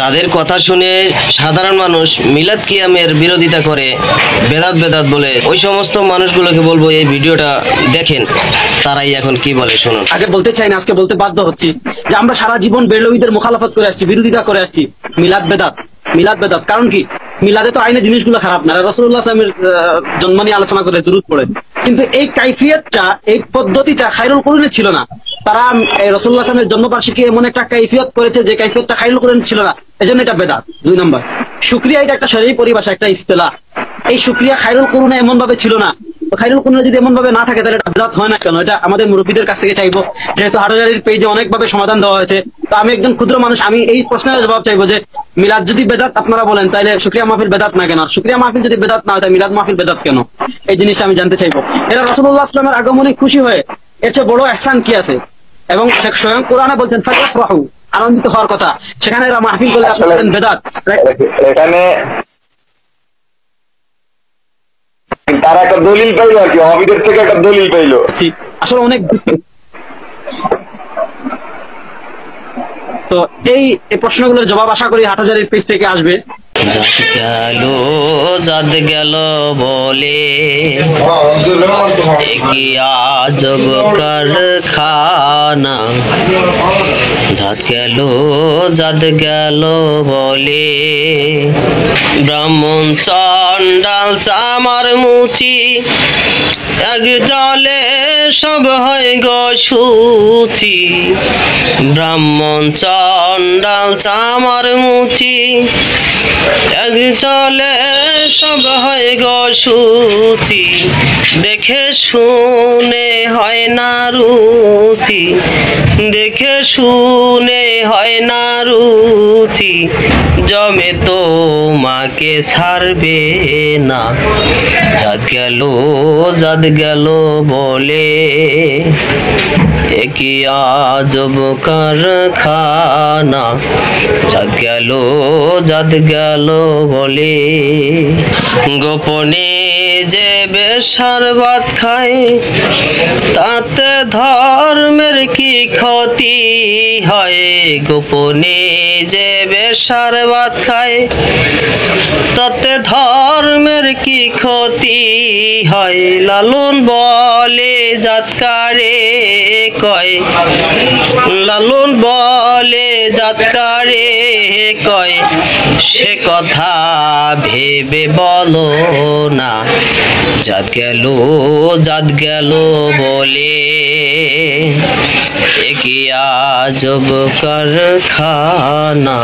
তাদের কথা শুনে সাধারণ মানুষ মিলাদ কিয়ামের বিরোধিতা করে, বেদাত বেদাত বলে, ওই সমস্ত মানুষগুলোকে বলবো এই ভিডিওটা দেখেন, তারাই এখন কি বলে শুনুন। আগে বলতে চাই না, আজকে বলতে বাধ্য হচ্ছি যে আমরা সারা জীবন বেরলভীদের মুখালাফত করে আসছি, বিরোধিতা করে আসছি মিলাদ বেদাত। মিলাদ বেদাত কারণ কি? মিলাদে তো আইনে জিনিসগুলো খারাপ না, রাসূলুল্লাহ সাল্লাল্লাহু আলাইহি ওয়াসাল্লামের জন্ম নিয়ে আলোচনা করে, দুরূদ পড়ে, কিন্তু এই কাইফিয়তটা, এই পদ্ধতিটা খায়রুল কুরআনে ছিল না। তারা রাসূলুল্লাহ সাল্লাল্লাহু আলাইহি ওয়াসাল্লামের জন্মবার্ষিকী এমন একটা কাইফিয়ত করেছে যে কাইফিয়তটা খায়রুল কুরআনে ছিল না, এজন্য এটা বেদাত। 2 নম্বর, শুকরিয়া, এটা একটা শরীয়ী পরিভাষা, একটা ইসতিলাহ। এই শুকরিয়া খায়রুল কুরআনে এমন ভাবে ছিল না। খায়রুল কুরআনে যদি এমন ভাবে না থাকে তাহলে এটা বেদাত হয় না কেন? এটা আমাদের মুরব্বীদের কাছ থেকে চাইবো, যেহেতু হাটহাজারীর পেজে অনেকভাবে সমাধান দেওয়া হয়েছে। তো আমি একজন ক্ষুদ্র মানুষ, আমি এই প্রশ্নের জবাব চাইবো যে মিলাদ যদি বেদাত আপনারা বলেন, তাহলে শুকরিয়া মাহফিল বেদাত না কেন? শুকরিয়া মাহফিল যদি বেদাত না হয়, তাহলে মিলাদ মাহফিল বেদাত কেন? এই জিনিসটা আমি জানতে চাইবো। এরা রাসূলুল্লাহ সাল্লাল্লাহু আলাইহি ওয়াসাল্লামের আগমনে খুশি হয়ে, এর চেয়ে বড় ইহসান কি আছে? এবং স্বয়ং কোরআনে বলছেন ফাতরাহু, আনন্দিত হওয়ার কথা, সেখানে এরা মাহফিল বলে আপনারা বলেন বেদাত। এখানে তারা একটা দলিল পাইলো আর কি, ওয়াহাবীদের থেকে একটা দলিল পাইলো। আসলে অনেক তো এই প্রশ্নগুলোর জবাব আশা করি হাটহাজারীর পেজ থেকে আসবে। জাত গেল বলে কি আজব কারখানা, জাত গেল বলে ব্রাহ্মণ চন্ডাল চামার মুচি, এক জলে সব হয় গো সুচি। ব্রাহ্মণ চন্ডাল চামার মুচি, এক জলে সব হয় গো সুচি। দেখে শুনে হয় না রুচি, দেখে শুনে হয় না রুচি। জমে তোমাকে ছাড়বে না, জাত গেল বলে কি আজব কারখানা, জাত গেল বলে। গোপনে যে বেশার ভাত খায়, তাতে ধর্মের কি ক্ষতি হয়? গোপনে যে বেশার ভাত খায়, তাতে ধর্মের কি ক্ষতি হয়? লালন বলে জাতকারে কয়, লালন বলে জাতকারে কয়, সে কথা ভেবে বলো না, জাত গেল বলে কি আজব কারখানা।